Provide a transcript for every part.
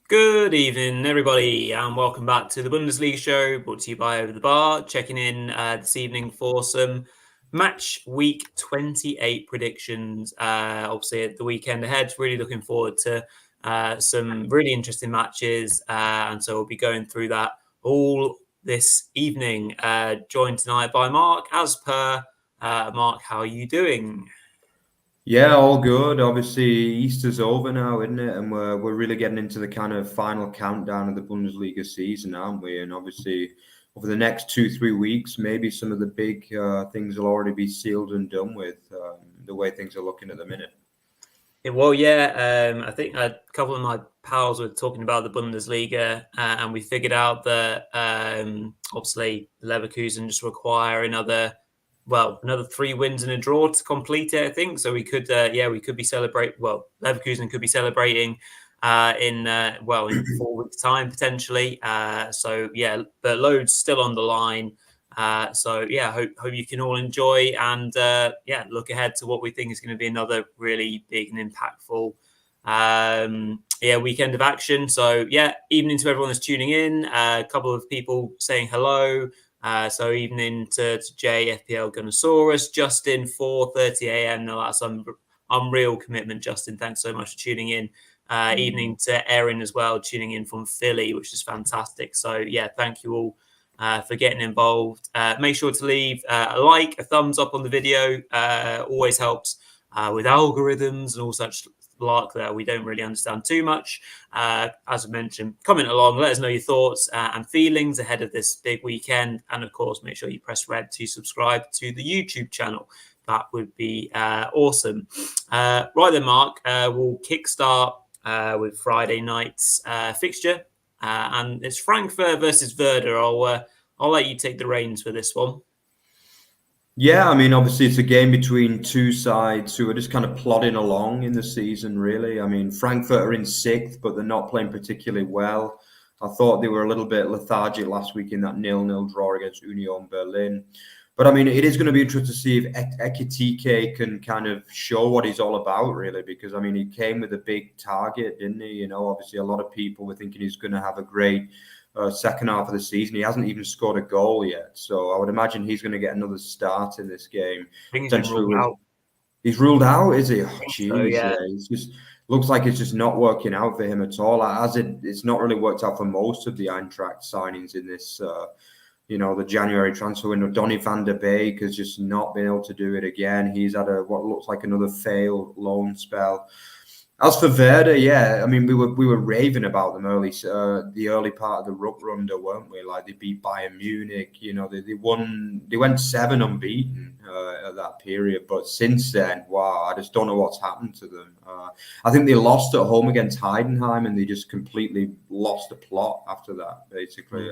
Good evening, everybody, and welcome back to the Bundesliga show, brought to you by Over the Bar. Checking in this evening for some match week 28 predictions. Obviously, at the weekend ahead, really looking forward to some really interesting matches, and so we'll be going through that all this evening. Joined tonight by Mark, as per. Mark, how are you doing? Yeah, all good. Obviously, Easter's over now, isn't it? And we're really getting into the kind of final countdown of the Bundesliga season, aren't we? And obviously, over the next 2-3 weeks, maybe some of the big things will already be sealed and done with the way things are looking at the minute. Well, yeah, I think a couple of my pals were talking about the Bundesliga, and we figured out that obviously Leverkusen just require another 3 wins and a draw to complete it. I think so. We could be celebrating. Well, Leverkusen could be celebrating in 4 weeks' time potentially. But loads still on the line. Hope you can all enjoy and look ahead to what we think is going to be another really big and impactful weekend of action. So evening to everyone that's tuning in. A couple of people saying hello. So evening to Jay, FPL Gunnosaurus, Justin, 4:30 a.m. No, that's unreal commitment, Justin. Thanks so much for tuning in. Evening to Erin as well, tuning in from Philly, which is fantastic. So thank you all for getting involved. Make sure to leave a like, a thumbs up on the video. Always helps with algorithms and all such lark there. We don't really understand too much. As I mentioned, comment along, let us know your thoughts and feelings ahead of this big weekend. And of course, make sure you press red to subscribe to the YouTube channel. That would be awesome. Right then, Mark, we'll kickstart with Friday night's fixture. And it's Frankfurt versus Werder. I'll let you take the reins for this one. Yeah, I mean, obviously it's a game between two sides who are just kind of plodding along in the season, really. I mean, Frankfurt are in 6th, but they're not playing particularly well. I thought they were a little bit lethargic last week in that 0-0 draw against Union Berlin. But I mean, it is going to be interesting to see if Ekitike can kind of show what he's all about, really, because I mean, he came with a big target, didn't he? You know, obviously a lot of people were thinking he's going to have a great second half of the season. He hasn't even scored a goal yet, so I would imagine he's going to get another start in this game. I think he's ruled out. He's ruled out, is he? Oh, geez, so, yeah. It's just looks like it's just not working out for him at all. It's not really worked out for most of the Eintracht signings in this. The January transfer window. Donny van der Beek has just not been able to do it again. He's had what looks like another failed loan spell. As for Werder, I mean, we were raving about them the early part of the Rückrunde, weren't we? Like they beat Bayern Munich, they went 7 unbeaten at that period. But since then, wow, I just don't know what's happened to them. I think they lost at home against Heidenheim, and they just completely lost the plot after that, basically.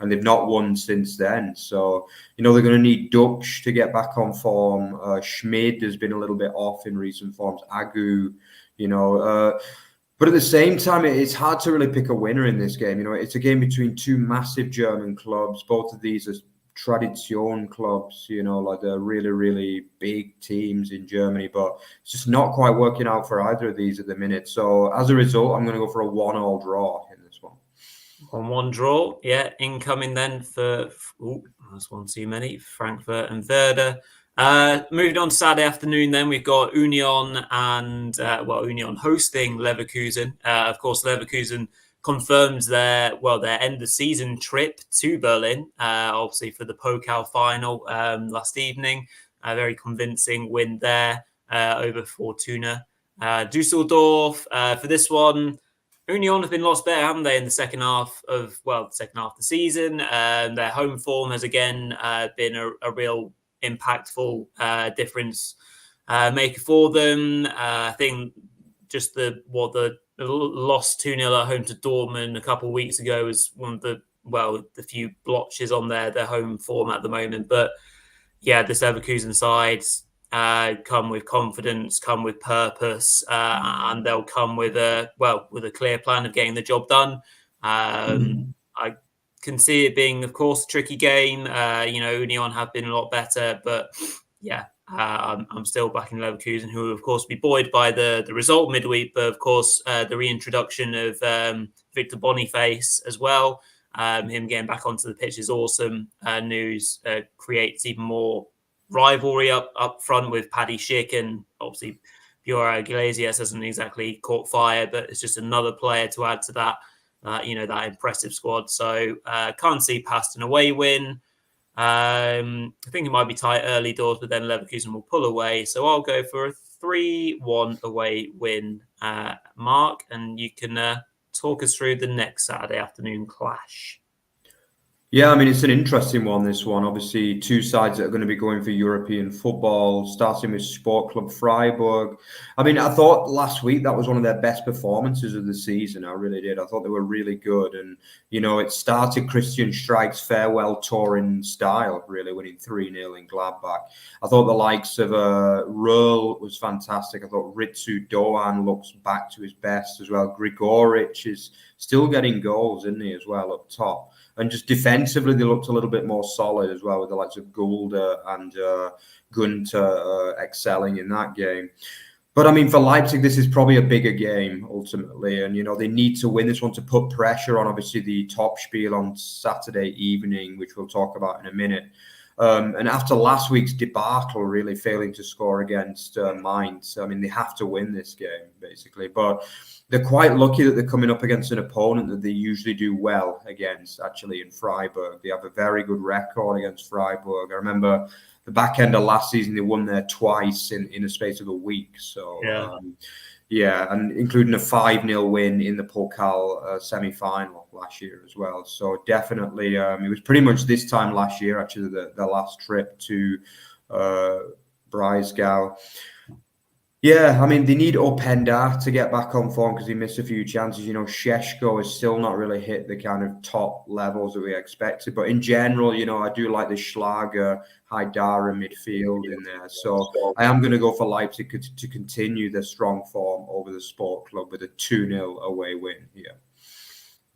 And they've not won since then. So, they're going to need Dux to get back on form. Schmid has been a little bit off in recent forms. Agu. But at the same time, it's hard to really pick a winner in this game. It's a game between two massive German clubs. Both of these are tradition clubs, like they're really, really big teams in Germany, but it's just not quite working out for either of these at the minute. So as a result, I'm going to go for a 1-1 draw in this one. 1-1 draw, incoming then for that's one too many, Frankfurt and Werder. Moving on to Saturday afternoon, then we've got Union and Union hosting Leverkusen. Of course, Leverkusen confirmed their end of season trip to Berlin, obviously for the Pokal final last evening. A very convincing win there over Fortuna. Dusseldorf for this one. Union have been lost better, haven't they, in the second half of the season? Their home form has again been a real impactful difference maker for them. I think just the loss 2-0 at home to Dortmund a couple of weeks ago was one of the few blotches on their home form at the moment. But this Leverkusen side come with confidence, come with purpose, and they'll come with a clear plan of getting the job done. I can see it being, of course, a tricky game. Union have been a lot better, but I'm still backing Leverkusen, who will, of course, be buoyed by the result midweek, but, of course, the reintroduction of Victor Boniface as well. Him getting back onto the pitch is awesome news. Creates even more rivalry up front with Paddy Schick, and obviously Piora Iglesias hasn't exactly caught fire, but it's just another player to add to that, that impressive squad. So can't see past an away win. I think it might be tight early doors, but then Leverkusen will pull away. So I'll go for a 3-1 away win, Mark, and you can talk us through the next Saturday afternoon clash. Yeah, I mean, it's an interesting one, this one. Obviously, two sides that are going to be going for European football, starting with Sport Club Freiburg. I mean, I thought last week that was one of their best performances of the season. I really did. I thought they were really good. And, it started Christian Streik's farewell tour in style, really, winning 3-0 in Gladbach. I thought the likes of Röhl was fantastic. I thought Ritsu Doan looks back to his best as well. Grigoric is still getting goals, isn't he, as well, up top. And just defensively, they looked a little bit more solid as well, with the likes of Gulda and Gunter excelling in that game. But I mean, for Leipzig, this is probably a bigger game ultimately. And, they need to win this one to put pressure on, obviously, the top spiel on Saturday evening, which we'll talk about in a minute. And after last week's debacle, really failing to score against Mainz, I mean, they have to win this game, basically. But they're quite lucky that they're coming up against an opponent that they usually do well against, actually, in Freiburg. They have a very good record against Freiburg. I remember the back end of last season, they won there twice in a space of a week. So, and including a 5-0 win in the Pokal semi-final last year as well. So definitely, it was pretty much this time last year, actually, the last trip to Breisgau. Yeah, I mean, they need Openda to get back on form because he missed a few chances. Šeško has still not really hit the kind of top levels that we expected. But in general, I do like the Schlager, Haidara midfield in there. So I am going to go for Leipzig to continue their strong form over the Sport Club with a 2-0 away win here.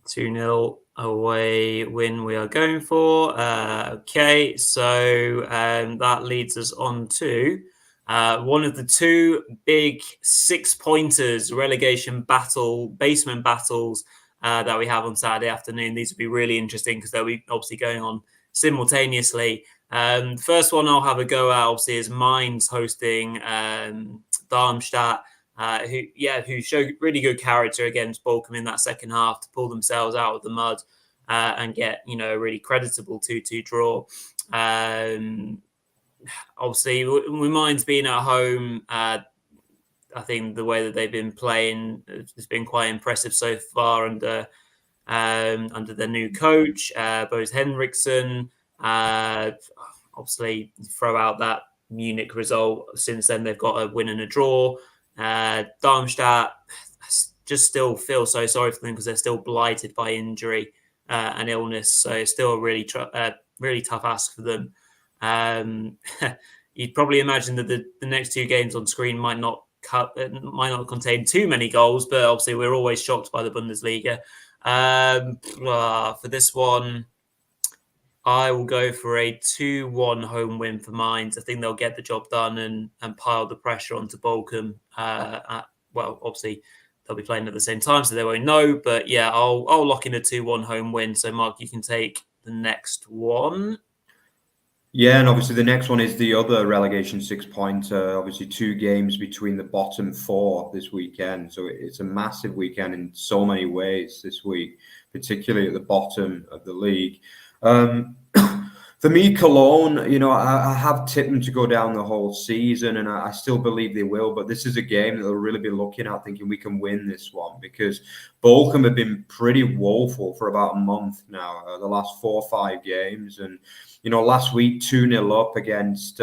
2-0 away win we are going for. Okay, so that leads us on to one of the two big 6-pointers, relegation basement battles that we have on Saturday afternoon. These will be really interesting because they'll be obviously going on simultaneously. The first one I'll have a go at, obviously, is Mainz hosting Darmstadt, who showed really good character against Bochum in that second half to pull themselves out of the mud and get, a really creditable 2-2 draw. Obviously, with Mainz being at home, I think the way that they've been playing has been quite impressive so far under their new coach, Boris Henriksen. Obviously, throw out that Munich result. Since then, they've got a win and a draw. Darmstadt, just still feel so sorry for them because they're still blighted by injury and illness. So it's still a really tough ask for them. You'd probably imagine that the next two games on screen might not contain too many goals, but obviously we're always shocked by the Bundesliga. For this one, I will go for a 2-1 home win for Mainz. I think they'll get the job done and pile the pressure onto Bochum. Obviously they'll be playing at the same time, so they won't know. But yeah, I'll lock in a 2-1 home win. So Mark, you can take the next one. Yeah, and obviously the next one is the other relegation 6-pointer. Obviously 2 games between the bottom 4 this weekend. So it's a massive weekend in so many ways this week, particularly at the bottom of the league. For me, Cologne, I have tipped them to go down the whole season, and I still believe they will. But this is a game that they'll really be looking at, thinking we can win this one, because Bochum have been pretty woeful for about a month now, the last 4 or 5 games. And, last week, 2-0 up against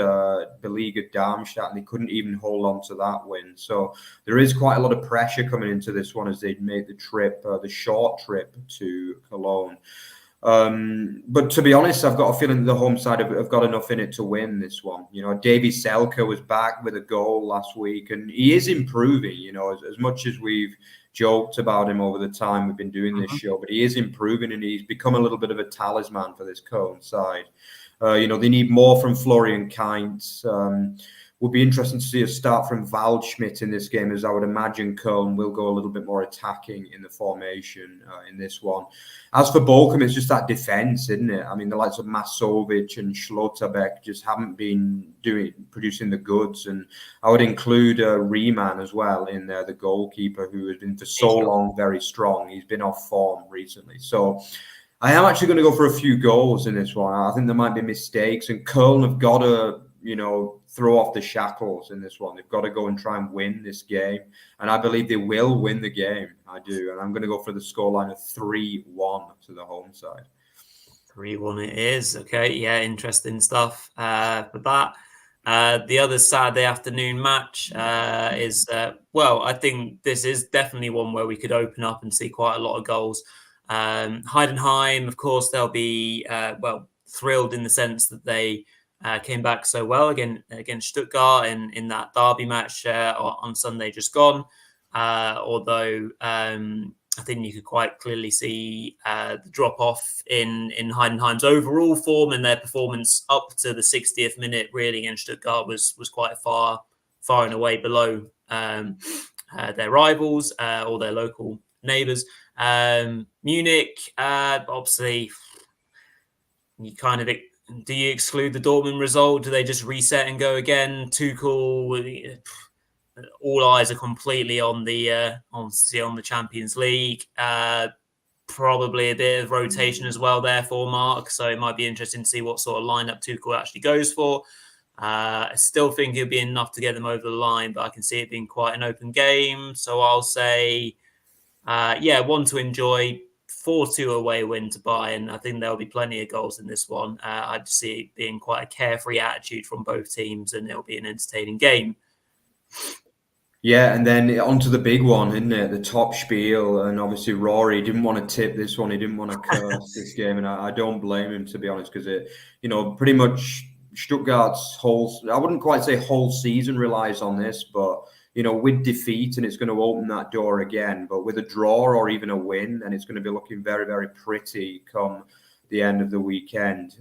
beleaguered Darmstadt, and they couldn't even hold on to that win. So there is quite a lot of pressure coming into this one as they made the short trip to Cologne. But to be honest, I've got a feeling that the home side have got enough in it to win this one. Davy Selke was back with a goal last week, and he is improving, as much as we've joked about him over the time we've been doing this show, but he is improving and he's become a little bit of a talisman for this Köln side. They need more from Florian Kainz. would be interesting to see a start from Waldschmidt in this game, as I would imagine Köln will go a little bit more attacking in the formation in this one. As for Bochum, it's just that defence, isn't it? I mean, the likes of Masovic and Schlotterbeck just haven't been producing the goods. And I would include Riemann as well in there, the goalkeeper, who has been for so long very strong. He's been off form recently. So I am actually going to go for a few goals in this one. I think there might be mistakes, and Köln have got to, throw off the shackles in this one. They've got to go and try and win this game, and I believe they will win the game. I do, and I'm going to go for the scoreline of 3-1 to the home side. 3-1 it is. Okay, yeah, interesting stuff for that. The other Saturday afternoon match is, I think this is definitely one where we could open up and see quite a lot of goals. Heidenheim, of course, they'll be, thrilled in the sense that they came back so well against Stuttgart in that derby match on Sunday just gone. Although I think you could quite clearly see the drop-off in Heidenheim's overall form, and their performance up to the 60th minute really against Stuttgart was quite far and away below their rivals or their local neighbours. Munich, obviously, do you exclude the Dortmund result? Do they just reset and go again? Tuchel, all eyes are completely on the Champions League. Probably a bit of rotation as well there for Mark, so it might be interesting to see what sort of lineup Tuchel actually goes for. I still think it'll be enough to get them over the line, but I can see it being quite an open game. So I'll say, one to enjoy, 4-2 away win to Bayern. I think there'll be plenty of goals in this one. I just see it being quite a carefree attitude from both teams, and it'll be an entertaining game. Yeah, and then onto the big one, isn't it? The top spiel. And obviously Rory didn't want to tip this one. He didn't want to curse this game. And I don't blame him, to be honest, because it, pretty much Stuttgart's I wouldn't quite say whole season relies on this, but, with defeat, and it's going to open that door again. But with a draw or even a win, then it's going to be looking very, very pretty come the end of the weekend.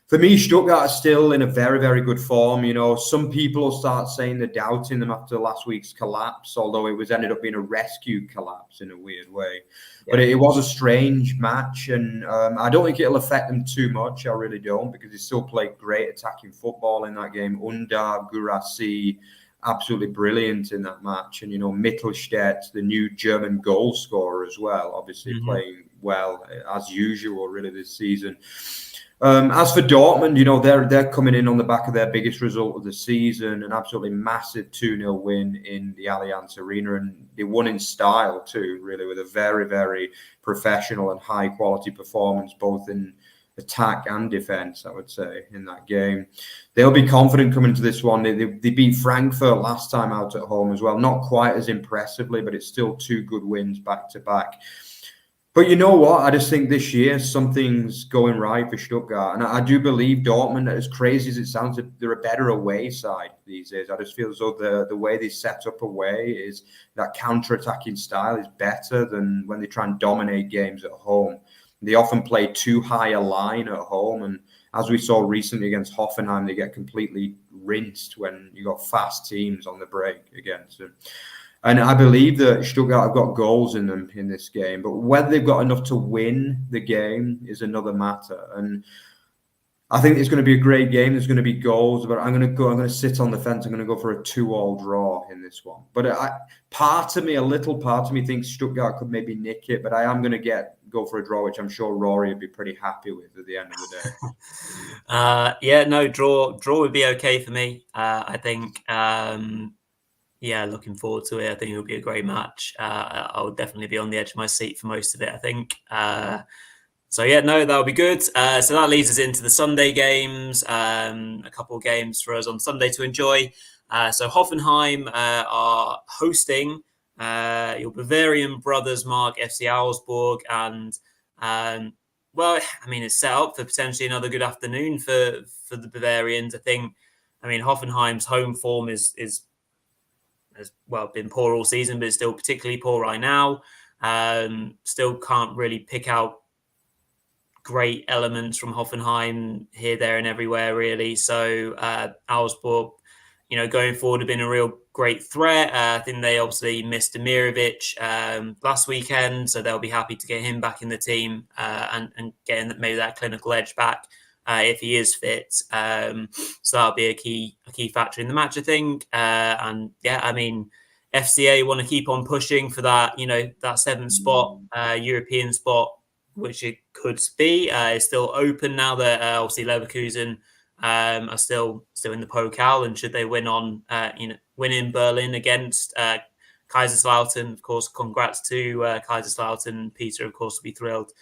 For me, Stuttgart are still in a very, very good form. Some people will start saying they're doubting them after last week's collapse, although it ended up being a rescue collapse in a weird way. Yeah. But it was a strange match, and I don't think it'll affect them too much. I really don't, because they still played great attacking football in that game. Unda, Gurasi, absolutely brilliant in that match. And, Mittelstädt, the new German goal scorer as well, obviously playing well, as usual, really, this season. As for Dortmund, they're coming in on the back of their biggest result of the season, an absolutely massive 2-0 win in the Allianz Arena, and they won in style too, really, with a very, very professional and high-quality performance, both in attack and defence, I would say, in that game. They'll be confident coming into this one. They beat Frankfurt last time out at home as well, not quite as impressively, but it's still 2 good wins back-to-back. But you know what? I just think this year something's going right for Stuttgart. And I do believe Dortmund, as crazy as it sounds, they're a better away side these days. I just feel as though the way they set up away is that counter-attacking style is better than when they try and dominate games at home. They often play too high a line at home. And as we saw recently against Hoffenheim, they get completely rinsed when you got fast teams on the break against them. And I believe that Stuttgart have got goals in them in this game, but whether they've got enough to win the game is another matter. And I think it's going to be a great game. There's going to be goals, but I'm going to sit on the fence. I'm going to go for a 2-2 draw in this one. But a little part of me thinks Stuttgart could maybe nick it, but I am going to go for a draw, which I'm sure Rory would be pretty happy with at the end of the day. Draw would be okay for me. I think. Looking forward to it. I think it'll be a great match. I'll definitely be on the edge of my seat for most of it, I think. That'll be good. So that leads us into the Sunday games. A couple of games for us on Sunday to enjoy. So Hoffenheim are hosting your Bavarian brothers, Mark, FC Augsburg. And, it's set up for potentially another good afternoon for the Bavarians. I think, Hoffenheim's home form has been poor all season, but it's still particularly poor right now. Still can't really pick out great elements from Hoffenheim here, there, and everywhere, really. So Augsburg, going forward have been a real great threat. I think they obviously missed Demirovic last weekend, so they'll be happy to get him back in the team and getting maybe that clinical edge back if he is fit. So that'll be a key factor in the match, I think. And yeah, I mean, FCA want to keep on pushing for that, that seventh spot, European spot, which it could be. Is still open now that obviously Leverkusen are still in the Pokal, and should they win win in Berlin against Kaiserslautern, of course, congrats to Kaiserslautern. Peter, of course, will be thrilled.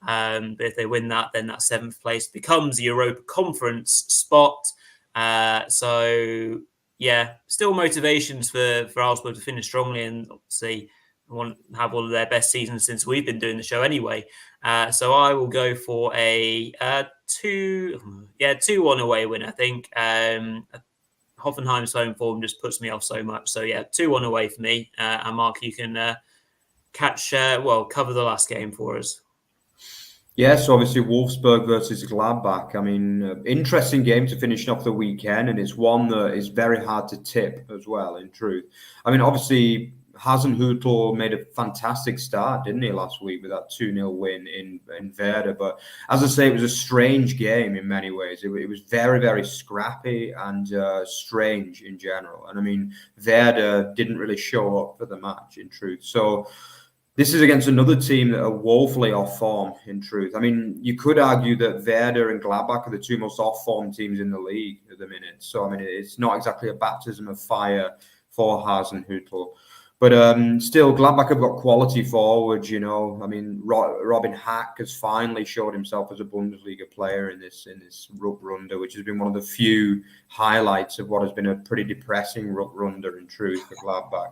But if they win that, then that seventh place becomes the Europa Conference spot. So yeah, still motivations for Augsburg to finish strongly, and obviously want to have one of their best seasons since we've been doing the show anyway. So I will go for a 2-1 away win, I think. Hoffenheim's home form just puts me off so much. So yeah, 2-1 away for me. And Mark, you can cover the last game for us. Yes, obviously Wolfsburg versus Gladbach. I mean, interesting game to finish off the weekend, and it's one that is very hard to tip as well, in truth. I mean, obviously, Hasenhüttl made a fantastic start, didn't he, last week with that 2-0 win in Werder. But as I say, it was a strange game in many ways. It was very, very scrappy and strange in general. And I mean, Werder didn't really show up for the match, in truth. So this is against another team that are woefully off form, in truth. I mean, you could argue that Werder and Gladbach are the two most off-form teams in the league at the minute. So, I mean, it's not exactly a baptism of fire for Hasenhüttl. But still, Gladbach have got quality forwards, I mean, Robin Hack has finally showed himself as a Bundesliga player in this Rückrunde, which has been one of the few highlights of what has been a pretty depressing Rückrunde, in truth, for Gladbach.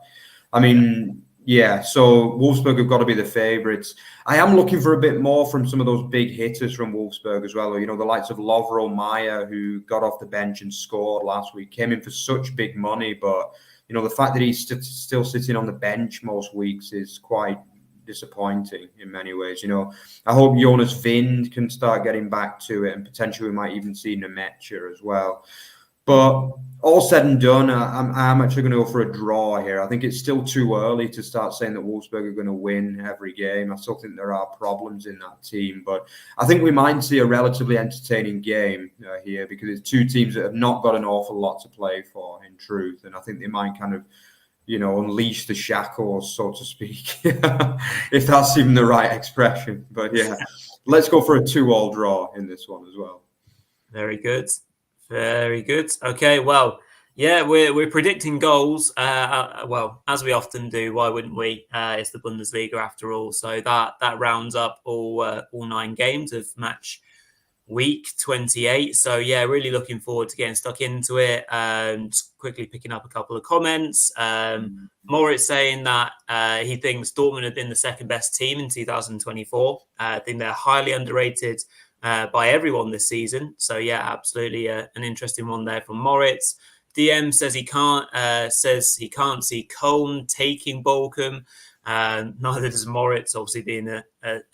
I mean, yeah, so Wolfsburg have got to be the favourites. I am looking for a bit more from some of those big hitters from Wolfsburg as well. The likes of Lovro Mayer, who got off the bench and scored last week, came in for such big money, but the fact that he's still sitting on the bench most weeks is quite disappointing in many ways. I hope Jonas Wind can start getting back to it, and potentially we might even see Nemetja as well. But all said and done, I'm actually going to go for a draw here. I think it's still too early to start saying that Wolfsburg are going to win every game. I still think there are problems in that team. But I think we might see a relatively entertaining game here, because it's two teams that have not got an awful lot to play for, in truth. And I think they might kind of, unleash the shackles, so to speak, if that's even the right expression. But yeah, let's go for a 2-2 draw in this one as well. Very good. Very good. Okay, well, yeah, we're predicting goals. Well, as we often do. Why wouldn't we? It's the Bundesliga after all. So that rounds up all 9 games of match week 28. So yeah, really looking forward to getting stuck into it. Just quickly picking up a couple of comments. Moritz saying that he thinks Dortmund have been the second best team in 2024. I think they're highly underrated by everyone this season. So yeah, absolutely an interesting one there from Moritz. DM says he can't see Köln taking Bochum. Neither does Moritz, obviously being an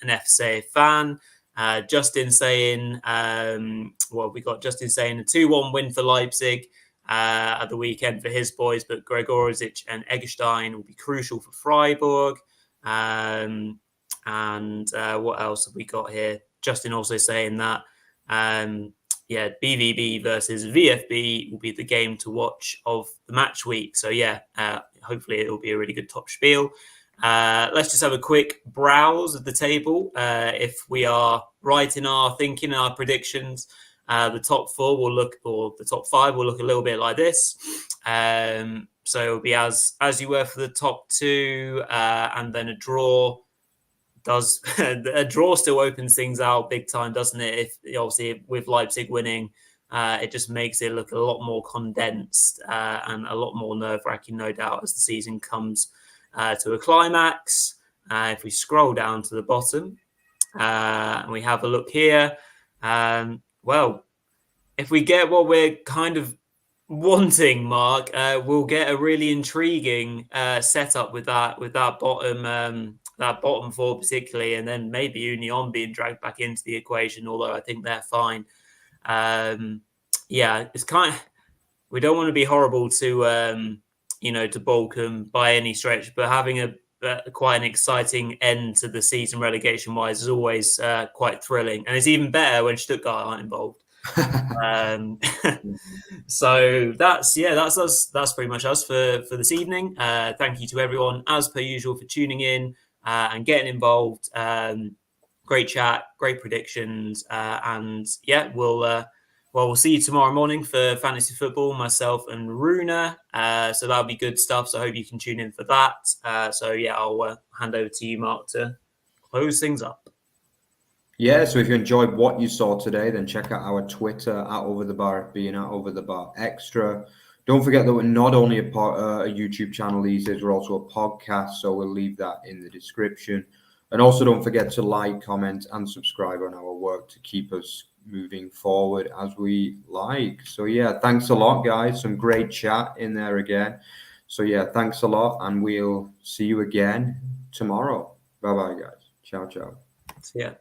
FCA fan. Justin saying, we got Justin saying a 2-1 win for Leipzig at the weekend for his boys, but Gregorisic and Eggestein will be crucial for Freiburg. And what else have we got here? Justin also saying that, BVB versus VfB will be the game to watch of the match week. So yeah, hopefully it will be a really good top spiel. Let's just have a quick browse of the table. If we are right in our thinking, our predictions, the top 4 will look, or the top 5 will look a little bit like this. So it'll be as you were for the top 2, and then a draw. A draw still opens things out big time, doesn't it? Obviously with Leipzig winning, it just makes it look a lot more condensed and a lot more nerve-wracking, no doubt, as the season comes to a climax. If we scroll down to the bottom and we have a look here, if we get what we're kind of wanting, Mark, we'll get a really intriguing setup with that bottom 4 particularly, and then maybe Union being dragged back into the equation, although I think they're fine. It's kind of, we don't want to be horrible to to Bochum by any stretch, but having a quite an exciting end to the season relegation wise is always quite thrilling, and it's even better when Stuttgart aren't involved. So that's us. That's pretty much us for this evening. Thank you to everyone as per usual for tuning in and getting involved. Great chat, great predictions, and yeah, we'll see you tomorrow morning for fantasy football, myself and Runa. So that'll be good stuff. So I hope you can tune in for that. So yeah, I'll hand over to you, Mark, to close things up. Yeah, so if you enjoyed what you saw today, then check out our Twitter at @OverTheBarFB and @OverTheBarExtra. Don't forget that we're not only a YouTube channel these days, we're also a podcast, so we'll leave that in the description. And also don't forget to like, comment, and subscribe on our work to keep us moving forward as we like. So yeah, thanks a lot, guys. Some great chat in there again. So yeah, thanks a lot, and we'll see you again tomorrow. Bye-bye, guys. Ciao, ciao. Yeah.